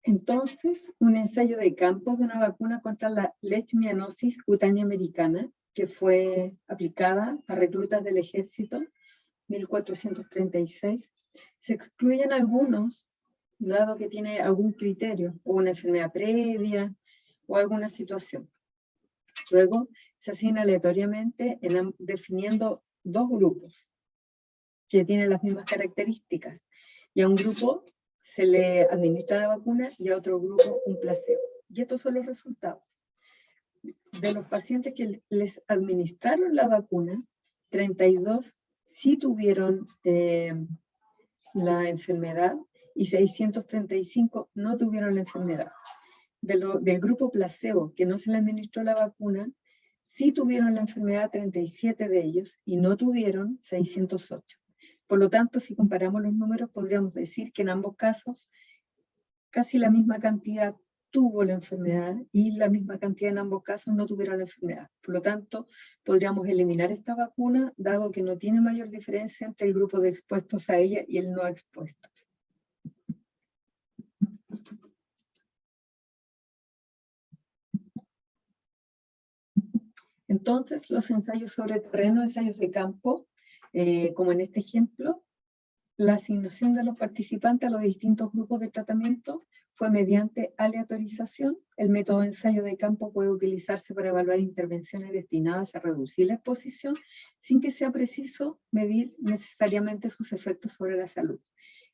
Entonces, un ensayo de campo de una vacuna contra la leishmaniasis cutánea americana, que fue aplicada a reclutas del ejército, 1436. Se excluyen algunos, dado que tiene algún criterio, o una enfermedad previa, o alguna situación. Luego, se asigna aleatoriamente definiendo dos grupos que tienen las mismas características, y a un grupo se le administra la vacuna y a otro grupo un placebo. Y estos son los resultados. De los pacientes que les administraron la vacuna, 32 sí tuvieron la enfermedad y 635 no tuvieron la enfermedad. Del grupo placebo, que no se le administró la vacuna, sí tuvieron la enfermedad 37 de ellos y no tuvieron 608. Por lo tanto, si comparamos los números, podríamos decir que en ambos casos casi la misma cantidad tuvo la enfermedad y la misma cantidad en ambos casos no tuvieron la enfermedad. Por lo tanto, podríamos eliminar esta vacuna, dado que no tiene mayor diferencia entre el grupo de expuestos a ella y el no expuesto. Entonces, los ensayos sobre terreno, ensayos de campo, como en este ejemplo, la asignación de los participantes a los distintos grupos de tratamiento fue mediante aleatorización. El método de ensayo de campo puede utilizarse para evaluar intervenciones destinadas a reducir la exposición sin que sea preciso medir necesariamente sus efectos sobre la salud.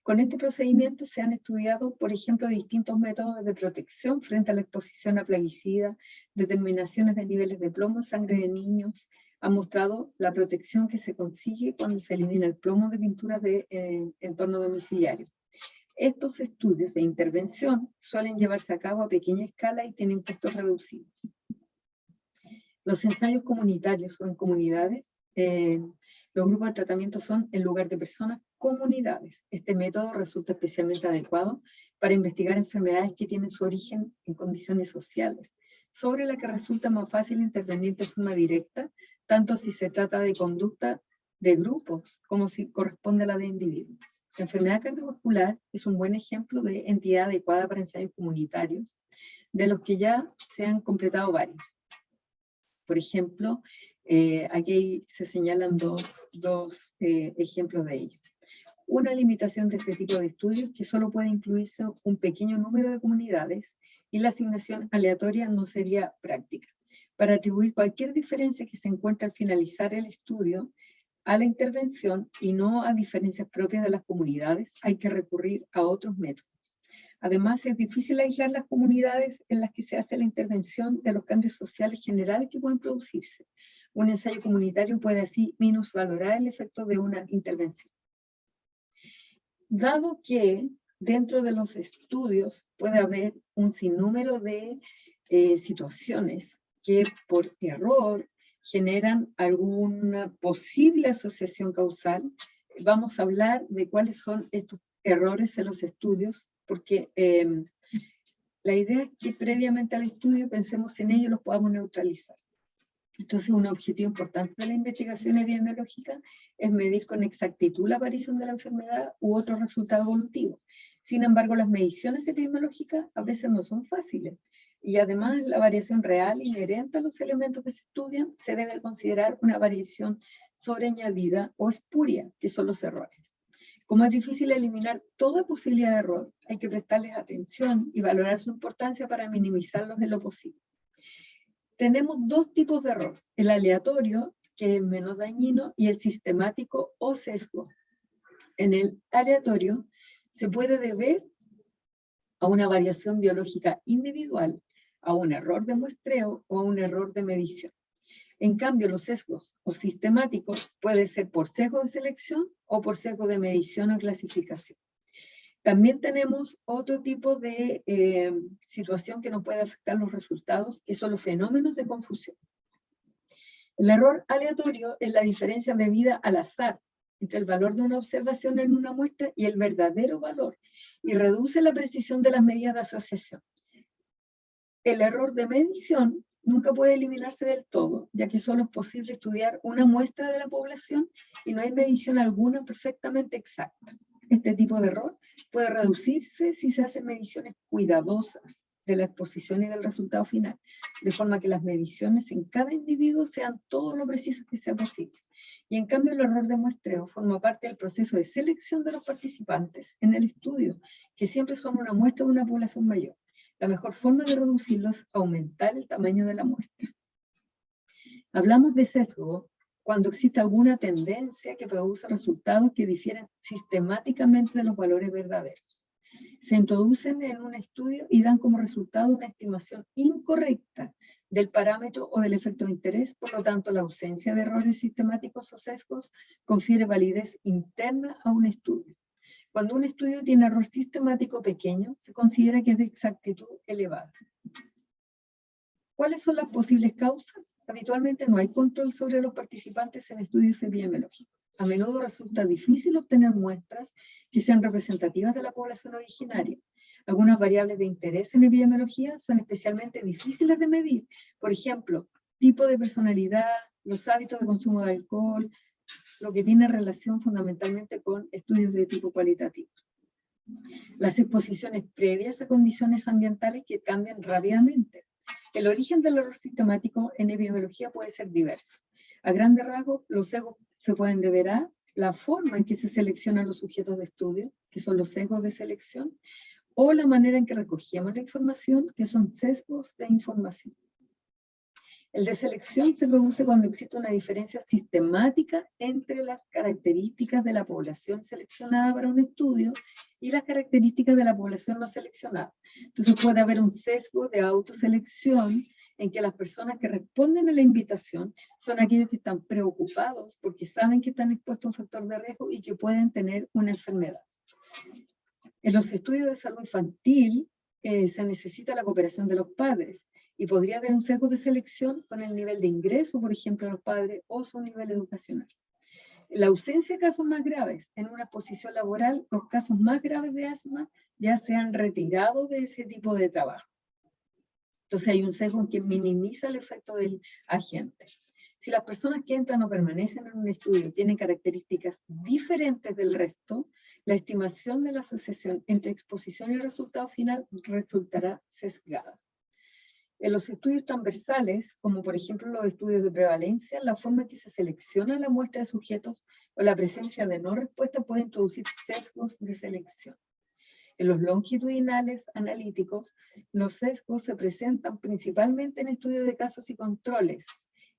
Con este procedimiento se han estudiado, por ejemplo, distintos métodos de protección frente a la exposición a plaguicidas, determinaciones de niveles de plomo en sangre de niños. Ha mostrado la protección que se consigue cuando se elimina el plomo de pinturas de entorno domiciliario. Estos estudios de intervención suelen llevarse a cabo a pequeña escala y tienen costos reducidos. Los ensayos comunitarios o en comunidades, los grupos de tratamiento son en lugar de personas, comunidades. Este método resulta especialmente adecuado para investigar enfermedades que tienen su origen en condiciones sociales, sobre la que resulta más fácil intervenir de forma directa, tanto si se trata de conducta de grupos como si corresponde a la de individuos. La enfermedad cardiovascular es un buen ejemplo de entidad adecuada para ensayos comunitarios, de los que ya se han completado varios. Por ejemplo, aquí se señalan dos ejemplos de ello. Una limitación de este tipo de estudios que solo puede incluirse un pequeño número de comunidades y la asignación aleatoria no sería práctica. Para atribuir cualquier diferencia que se encuentre al finalizar el estudio a la intervención y no a diferencias propias de las comunidades, hay que recurrir a otros métodos. Además, es difícil aislar las comunidades en las que se hace la intervención de los cambios sociales generales que pueden producirse. Un ensayo comunitario puede así minusvalorar el efecto de una intervención. Dado que dentro de los estudios puede haber un sinnúmero de situaciones que por error generan alguna posible asociación causal, vamos a hablar de cuáles son estos errores en los estudios, porque la idea es que previamente al estudio pensemos en ello y los podamos neutralizar. Entonces, un objetivo importante de la investigación epidemiológica es medir con exactitud la aparición de la enfermedad u otro resultado evolutivo. Sin embargo, las mediciones epidemiológicas a veces no son fáciles. Y además, la variación real inherente a los elementos que se estudian se debe considerar una variación sobreañadida o espuria, que son los errores. Como es difícil eliminar toda posibilidad de error, hay que prestarles atención y valorar su importancia para minimizarlos en lo posible. Tenemos dos tipos de error, el aleatorio, que es menos dañino, y el sistemático o sesgo. En el aleatorio se puede deber a una variación biológica individual, a un error de muestreo o a un error de medición. En cambio, los sesgos o sistemáticos pueden ser por sesgo de selección o por sesgo de medición o clasificación. También tenemos otro tipo de situación que nos puede afectar los resultados, que son los fenómenos de confusión. El error aleatorio es la diferencia debida al azar entre el valor de una observación en una muestra y el verdadero valor, y reduce la precisión de las medidas de asociación. El error de medición nunca puede eliminarse del todo, ya que solo es posible estudiar una muestra de la población y no hay medición alguna perfectamente exacta. Este tipo de error puede reducirse si se hacen mediciones cuidadosas de la exposición y del resultado final, de forma que las mediciones en cada individuo sean todo lo precisas que sea posible. Y en cambio el error de muestreo forma parte del proceso de selección de los participantes en el estudio, que siempre son una muestra de una población mayor. La mejor forma de reducirlo es aumentar el tamaño de la muestra. Hablamos de sesgo cuando existe alguna tendencia que produce resultados que difieren sistemáticamente de los valores verdaderos. Se introducen en un estudio y dan como resultado una estimación incorrecta del parámetro o del efecto de interés. Por lo tanto, la ausencia de errores sistemáticos o sesgos confiere validez interna a un estudio. Cuando un estudio tiene error sistemático pequeño, se considera que es de exactitud elevada. ¿Cuáles son las posibles causas? Habitualmente no hay control sobre los participantes en estudios epidemiológicos. A menudo resulta difícil obtener muestras que sean representativas de la población originaria. Algunas variables de interés en epidemiología son especialmente difíciles de medir. Por ejemplo, tipo de personalidad, los hábitos de consumo de alcohol, lo que tiene relación fundamentalmente con estudios de tipo cualitativo. Las exposiciones previas a condiciones ambientales que cambian rápidamente. El origen del error sistemático en epidemiología puede ser diverso. A grandes rasgos, los sesgos se pueden deber a la forma en que se seleccionan los sujetos de estudio, que son los sesgos de selección, o la manera en que recogíamos la información, que son sesgos de información. El de selección se produce cuando existe una diferencia sistemática entre las características de la población seleccionada para un estudio y las características de la población no seleccionada. Entonces puede haber un sesgo de autoselección en que las personas que responden a la invitación son aquellos que están preocupados porque saben que están expuestos a un factor de riesgo y que pueden tener una enfermedad. En los estudios de salud infantil se necesita la cooperación de los padres. Y podría haber un sesgo de selección con el nivel de ingreso, por ejemplo, de los padres o su nivel educacional. La ausencia de casos más graves en una exposición laboral, los casos más graves de asma ya se han retirado de ese tipo de trabajo. Entonces hay un sesgo que minimiza el efecto del agente. Si las personas que entran o permanecen en un estudio tienen características diferentes del resto, la estimación de la asociación entre exposición y resultado final resultará sesgada. En los estudios transversales, como por ejemplo los estudios de prevalencia, la forma en que se selecciona la muestra de sujetos o la presencia de no respuesta puede introducir sesgos de selección. En los longitudinales analíticos, los sesgos se presentan principalmente en estudios de casos y controles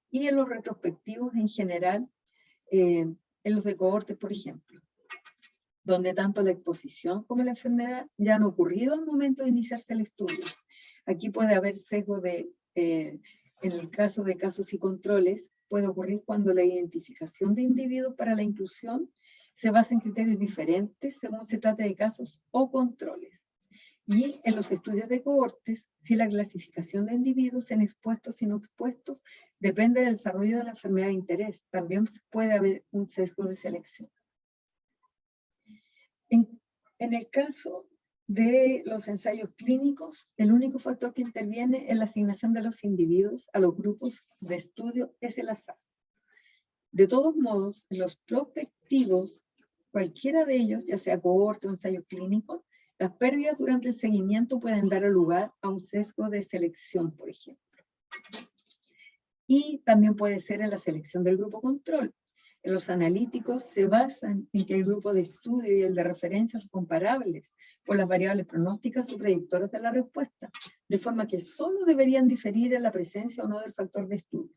y en los retrospectivos en general, en los de cohortes, por ejemplo, donde tanto la exposición como la enfermedad ya han ocurrido al momento de iniciarse el estudio. Aquí puede haber sesgo en el caso de casos y controles, puede ocurrir cuando la identificación de individuos para la inclusión se basa en criterios diferentes según se trate de casos o controles. Y en los estudios de cohortes, si la clasificación de individuos en expuestos y no expuestos depende del desarrollo de la enfermedad de interés, también puede haber un sesgo de selección. En el caso de los ensayos clínicos, el único factor que interviene en la asignación de los individuos a los grupos de estudio es el azar. De todos modos, los prospectivos, cualquiera de ellos, ya sea cohorte o ensayo clínico, las pérdidas durante el seguimiento pueden dar lugar a un sesgo de selección, por ejemplo. Y también puede ser en la selección del grupo control. Los analíticos se basan en que el grupo de estudio y el de referencia son comparables por las variables pronósticas o predictoras de la respuesta, de forma que solo deberían diferir en la presencia o no del factor de estudio.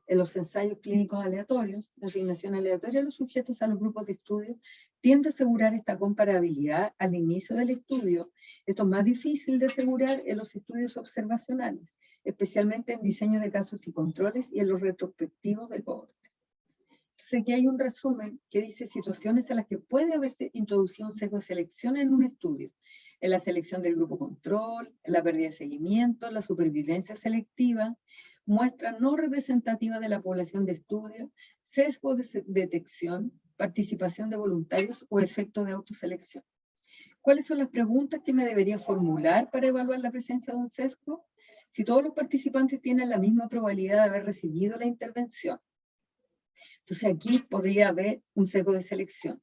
En los ensayos clínicos aleatorios, la asignación aleatoria de los sujetos a los grupos de estudio tiende a asegurar esta comparabilidad al inicio del estudio. Esto es más difícil de asegurar en los estudios observacionales, especialmente en diseño de casos y controles y en los retrospectivos de cohorte. Entonces aquí hay un resumen que dice situaciones en las que puede haberse introducido un sesgo de selección en un estudio. En la selección del grupo control, en la pérdida de seguimiento, la supervivencia selectiva, muestra no representativa de la población de estudio, sesgo de detección, participación de voluntarios o efecto de autoselección. ¿Cuáles son las preguntas que me debería formular para evaluar la presencia de un sesgo? Si todos los participantes tienen la misma probabilidad de haber recibido la intervención. Entonces aquí podría haber un sesgo de selección.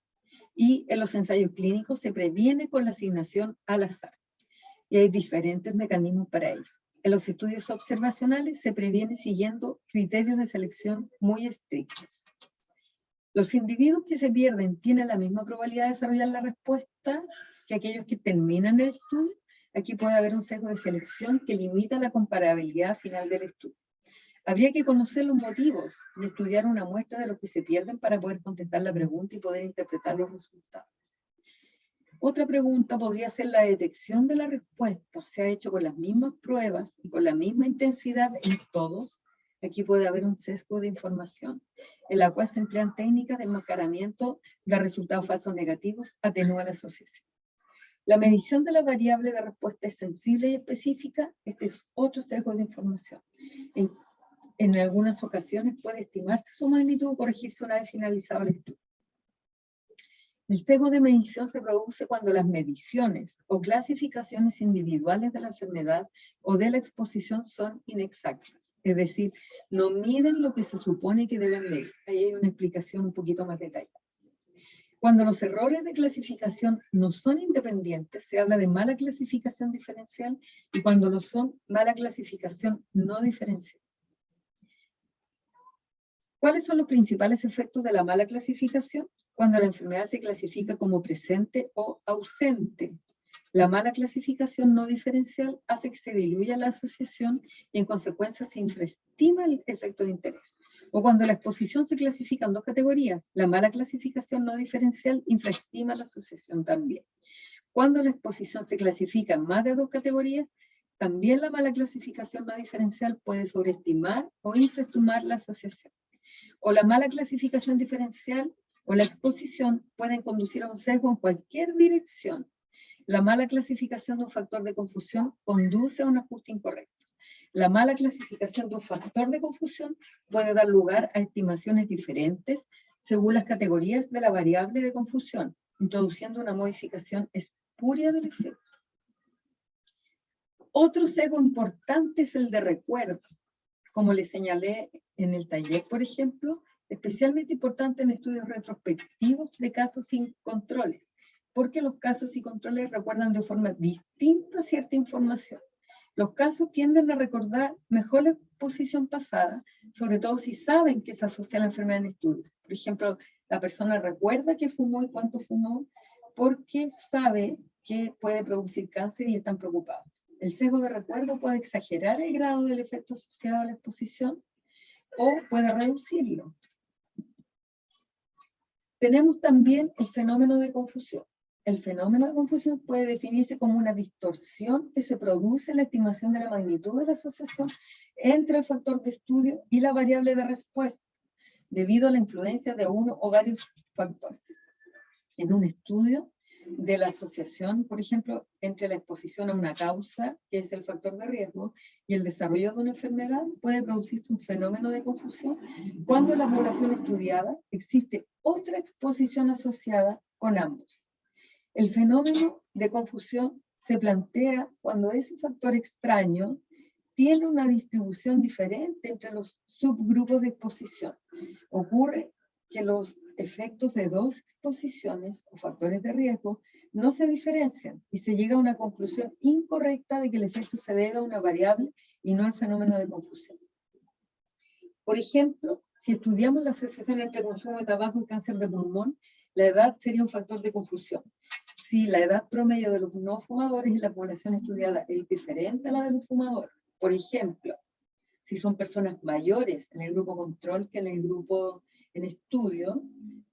Y en los ensayos clínicos se previene con la asignación al azar. Y hay diferentes mecanismos para ello. En los estudios observacionales se previene siguiendo criterios de selección muy estrictos. Los individuos que se pierden tienen la misma probabilidad de desarrollar la respuesta que aquellos que terminan el estudio. Aquí puede haber un sesgo de selección que limita la comparabilidad final del estudio. Habría que conocer los motivos y estudiar una muestra de los que se pierden para poder contestar la pregunta y poder interpretar los resultados. Otra pregunta podría ser la detección de la respuesta. ¿Se ha hecho con las mismas pruebas y con la misma intensidad en todos? Aquí puede haber un sesgo de información, en la cual se emplean técnicas de enmascaramiento de resultados falsos negativos, atenúa la asociación. La medición de la variable de respuesta es sensible y específica. Este es otro sesgo de información. En algunas ocasiones puede estimarse su magnitud o corregirse una vez finalizado el estudio. El sesgo de medición se produce cuando las mediciones o clasificaciones individuales de la enfermedad o de la exposición son inexactas. Es decir, no miden lo que se supone que deben medir. Ahí hay una explicación un poquito más detallada. Cuando los errores de clasificación no son independientes, se habla de mala clasificación diferencial, y cuando lo son, mala clasificación no diferencial. ¿Cuáles son los principales efectos de la mala clasificación? Cuando la enfermedad se clasifica como presente o ausente. La mala clasificación no diferencial hace que se diluya la asociación y en consecuencia se infraestima el efecto de interés. O cuando la exposición se clasifica en dos categorías, la mala clasificación no diferencial infraestima la asociación también. Cuando la exposición se clasifica en más de dos categorías, también la mala clasificación no diferencial puede sobreestimar o infraestimar la asociación. O la mala clasificación diferencial o la exposición pueden conducir a un sesgo en cualquier dirección. La mala clasificación de un factor de confusión conduce a un ajuste incorrecto. La mala clasificación de un factor de confusión puede dar lugar a estimaciones diferentes según las categorías de la variable de confusión, introduciendo una modificación espuria del efecto. Otro sesgo importante es el de recuerdo. Como les señalé en el taller, por ejemplo, especialmente importante en estudios retrospectivos de casos sin controles, porque los casos y controles recuerdan de forma distinta cierta información. Los casos tienden a recordar mejor la exposición pasada, sobre todo si saben que se asocia a la enfermedad en estudio. Por ejemplo, la persona recuerda que fumó y cuánto fumó, porque sabe que puede producir cáncer y están preocupados. El sesgo de recuerdo puede exagerar el grado del efecto asociado a la exposición o puede reducirlo. Tenemos también el fenómeno de confusión. El fenómeno de confusión puede definirse como una distorsión que se produce en la estimación de la magnitud de la asociación entre el factor de estudio y la variable de respuesta, debido a la influencia de uno o varios factores. En un estudio de la asociación, por ejemplo, entre la exposición a una causa, que es el factor de riesgo, y el desarrollo de una enfermedad, puede producirse un fenómeno de confusión cuando en la población estudiada existe otra exposición asociada con ambos. El fenómeno de confusión se plantea cuando ese factor extraño tiene una distribución diferente entre los subgrupos de exposición. Ocurre que los efectos de dos exposiciones o factores de riesgo no se diferencian y se llega a una conclusión incorrecta de que el efecto se debe a una variable y no al fenómeno de confusión. Por ejemplo, si estudiamos la asociación entre consumo de tabaco y cáncer de pulmón, la edad sería un factor de confusión. Si la edad promedio de los no fumadores en la población estudiada es diferente a la de los fumadores, por ejemplo, si son personas mayores en el grupo control que en el grupo en estudio,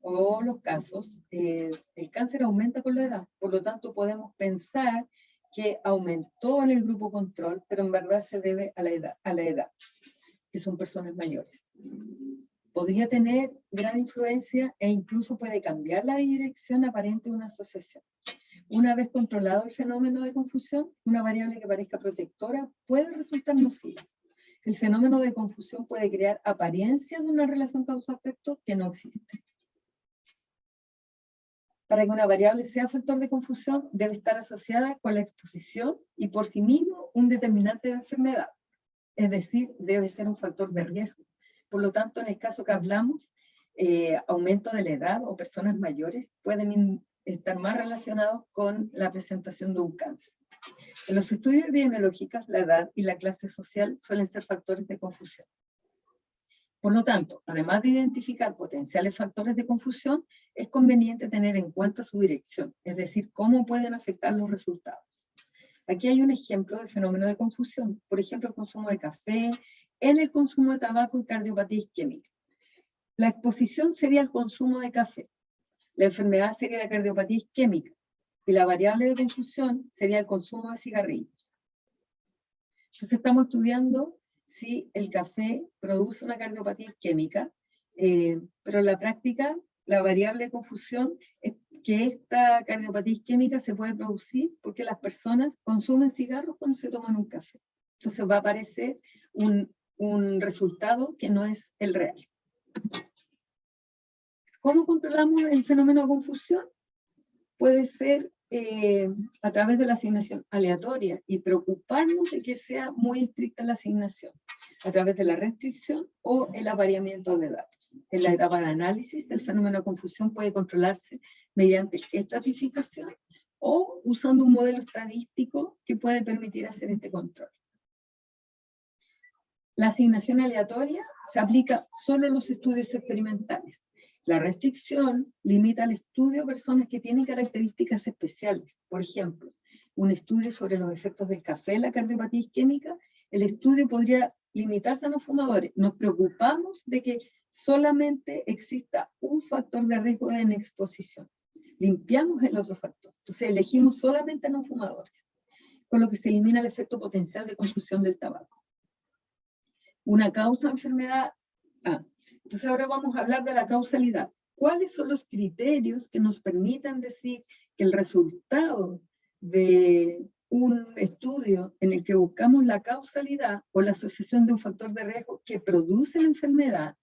o los casos, el cáncer aumenta con la edad. Por lo tanto, podemos pensar que aumentó en el grupo control, pero en verdad se debe a la edad, que son personas mayores. Podría tener gran influencia e incluso puede cambiar la dirección aparente de una asociación. Una vez controlado el fenómeno de confusión, una variable que parezca protectora puede resultar nociva. El fenómeno de confusión puede crear apariencia de una relación causa-efecto que no existe. Para que una variable sea factor de confusión, debe estar asociada con la exposición y por sí mismo un determinante de enfermedad. Es decir, debe ser un factor de riesgo. Por lo tanto, en el caso que hablamos, aumento de la edad o personas mayores pueden estar más relacionados con la presentación de un cáncer. En los estudios epidemiológicos, la edad y la clase social suelen ser factores de confusión. Por lo tanto, además de identificar potenciales factores de confusión, es conveniente tener en cuenta su dirección, es decir, cómo pueden afectar los resultados. Aquí hay un ejemplo de fenómeno de confusión, por ejemplo, el consumo de café, en el consumo de tabaco y cardiopatía isquémica. La exposición sería el consumo de café, la enfermedad sería la cardiopatía isquémica, y la variable de confusión sería el consumo de cigarrillos. Entonces estamos estudiando si el café produce una cardiopatía isquémica, pero en la práctica la variable de confusión es que esta cardiopatía isquémica se puede producir porque las personas consumen cigarros cuando se toman un café. Entonces va a aparecer un resultado que no es el real. ¿Cómo controlamos el fenómeno de confusión? Puede ser a través de la asignación aleatoria y preocuparnos de que sea muy estricta la asignación, a través de la restricción o el apareamiento de datos. En la etapa de análisis, el fenómeno de confusión puede controlarse mediante estratificación o usando un modelo estadístico que puede permitir hacer este control. La asignación aleatoria se aplica solo a los estudios experimentales. La restricción limita al estudio a personas que tienen características especiales. Por ejemplo, un estudio sobre los efectos del café en la cardiopatía isquémica, el estudio podría limitarse a no fumadores. Nos preocupamos de que solamente exista un factor de riesgo en exposición. Limpiamos el otro factor. Entonces elegimos solamente a no fumadores, con lo que se elimina el efecto potencial de consumición del tabaco. Una causa de enfermedad. Entonces ahora vamos a hablar de la causalidad. ¿Cuáles son los criterios que nos permitan decir que el resultado de un estudio en el que buscamos la causalidad o la asociación de un factor de riesgo que produce la enfermedad,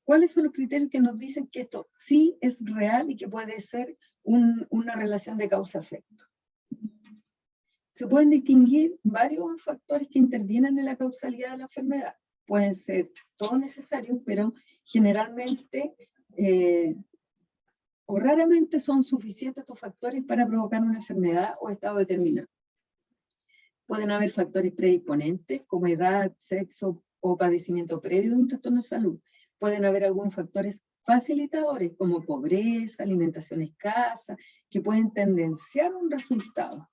cuáles son los criterios que nos dicen que esto sí es real y que puede ser una relación de causa-efecto? Se pueden distinguir varios factores que intervienen en la causalidad de la enfermedad. Pueden ser todos necesarios, pero generalmente o raramente son suficientes estos factores para provocar una enfermedad o estado determinado. Pueden haber factores predisponentes como edad, sexo o padecimiento previo de un trastorno de salud. Pueden haber algunos factores facilitadores como pobreza, alimentación escasa, que pueden tendenciar un resultado.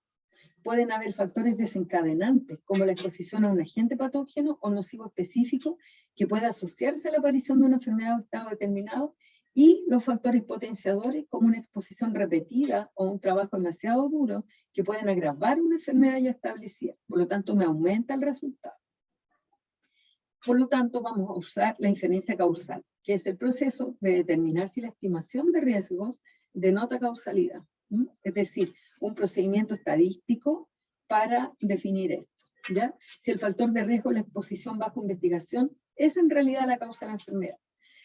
Pueden haber factores desencadenantes, como la exposición a un agente patógeno o nocivo específico que puede asociarse a la aparición de una enfermedad o estado determinado, y los factores potenciadores, como una exposición repetida o un trabajo demasiado duro, que pueden agravar una enfermedad ya establecida. Por lo tanto, me aumenta el resultado. Por lo tanto, vamos a usar la inferencia causal, que es el proceso de determinar si la estimación de riesgos denota causalidad. Es decir, un procedimiento estadístico para definir esto, ¿ya? Si el factor de riesgo, la exposición bajo investigación, es en realidad la causa de la enfermedad.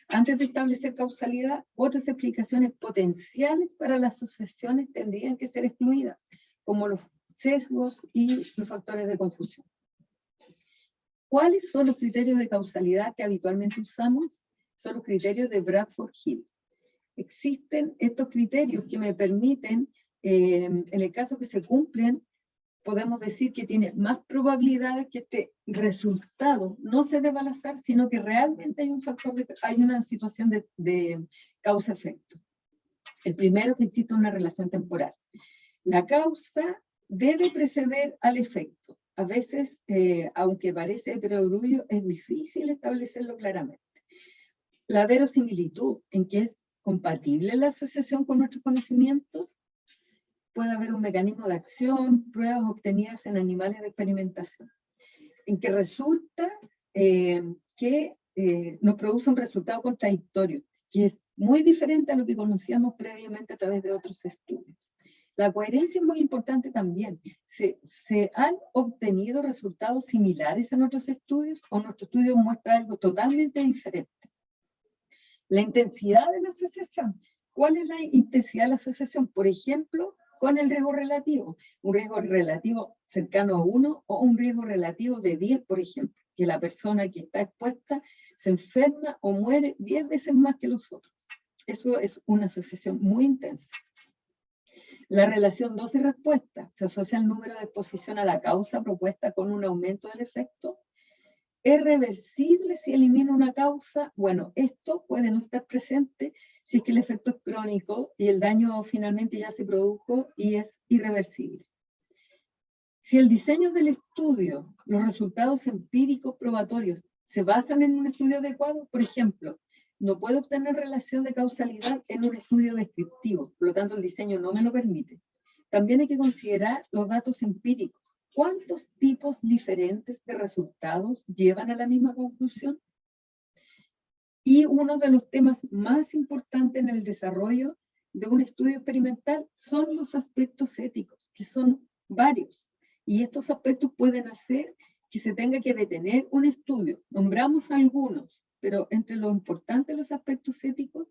Antes de establecer causalidad, otras explicaciones potenciales para las asociaciones tendrían que ser excluidas, como los sesgos y los factores de confusión. ¿Cuáles son los criterios de causalidad que habitualmente usamos? Son los criterios de Bradford-Hill. Existen estos criterios que me permiten, en el caso que se cumplen, podemos decir que tiene más probabilidad que este resultado no se deba al azar, sino que realmente hay un factor, hay una situación de causa-efecto. El primero, que existe una relación temporal. La causa debe preceder al efecto. A veces, aunque parece de perogrullo, es difícil establecerlo claramente. La verosimilitud, en que es compatible la asociación con nuestros conocimientos. Puede haber un mecanismo de acción, pruebas obtenidas en animales de experimentación, en que resulta que nos produce un resultado contradictorio, que es muy diferente a lo que conocíamos previamente a través de otros estudios. La coherencia es muy importante también. ¿Se han obtenido resultados similares en otros estudios o nuestro estudio muestra algo totalmente diferente? La intensidad de la asociación. ¿Cuál es la intensidad de la asociación? Por ejemplo, con el riesgo relativo. Un riesgo relativo cercano a 1 o un riesgo relativo de 10, por ejemplo. que la persona que está expuesta se enferma o muere 10 veces más que los otros. Eso es una asociación muy intensa. La relación dosis respuesta se asocia al número de exposición a la causa propuesta con un aumento del efecto. ¿Es reversible si elimina una causa? Bueno, esto puede no estar presente si es que el efecto es crónico y el daño finalmente ya se produjo y es irreversible. Si el diseño del estudio, los resultados empíricos probatorios, se basan en un estudio adecuado, por ejemplo, no puedo obtener relación de causalidad en un estudio descriptivo, por lo tanto el diseño no me lo permite. También hay que considerar los datos empíricos. ¿Cuántos tipos diferentes de resultados llevan a la misma conclusión? Y uno de los temas más importantes en el desarrollo de un estudio experimental son los aspectos éticos, que son varios. Y estos aspectos pueden hacer que se tenga que detener un estudio. Nombramos algunos, pero entre lo importante de los aspectos éticos,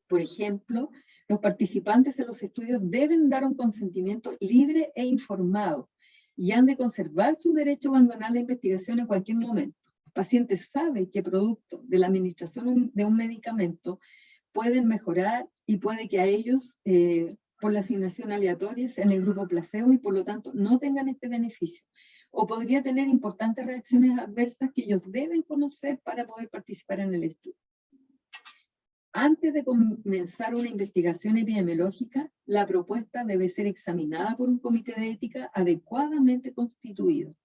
por ejemplo, los participantes en los estudios deben dar un consentimiento libre e informado y han de conservar su derecho a abandonar la investigación en cualquier momento. El paciente sabe que producto de la administración de un medicamento pueden mejorar y puede que a ellos, por la asignación aleatoria, sean el grupo placebo y por lo tanto no tengan este beneficio. O podría tener importantes reacciones adversas que ellos deben conocer para poder participar en el estudio. Antes de comenzar una investigación epidemiológica, la propuesta debe ser examinada por un comité de ética adecuadamente constituido.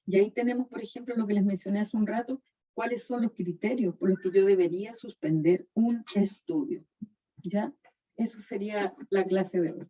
Y ahí tenemos, por ejemplo, lo que les mencioné hace un rato, cuáles son los criterios por los que yo debería suspender un estudio. ¿Ya? Eso sería la clase de hoy.